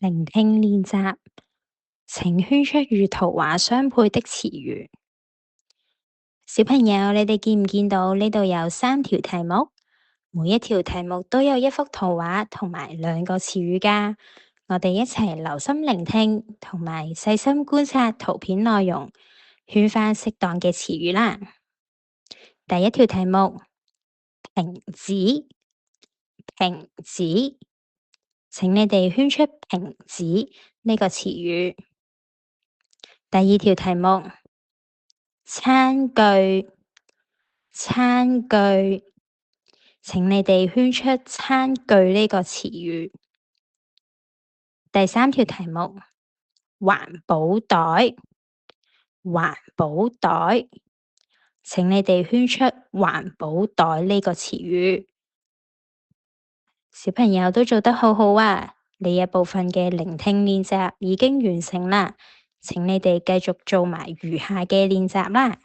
聆聽練習，請圈出與圖畫相配的詞語。小朋友，你哋見唔見到呢度有3條題目？每一條題目都有一幅圖畫同埋2個詞語㗎。我哋一齊留心聆聽，同埋細心觀察圖片內容，圈返適當嘅詞語啦。第一條題目，瓶子，瓶子。請你哋圈出瓶子呢個詞語。第二條題目，餐具，餐具。請你哋圈出餐具呢個詞語。第三條題目，環保袋，環保袋。請你哋圈出環保袋呢個詞語。小朋友都做得好好啊！呢一部分嘅聆聽練習已經完成啦，請你哋繼續做埋餘下嘅練習啦。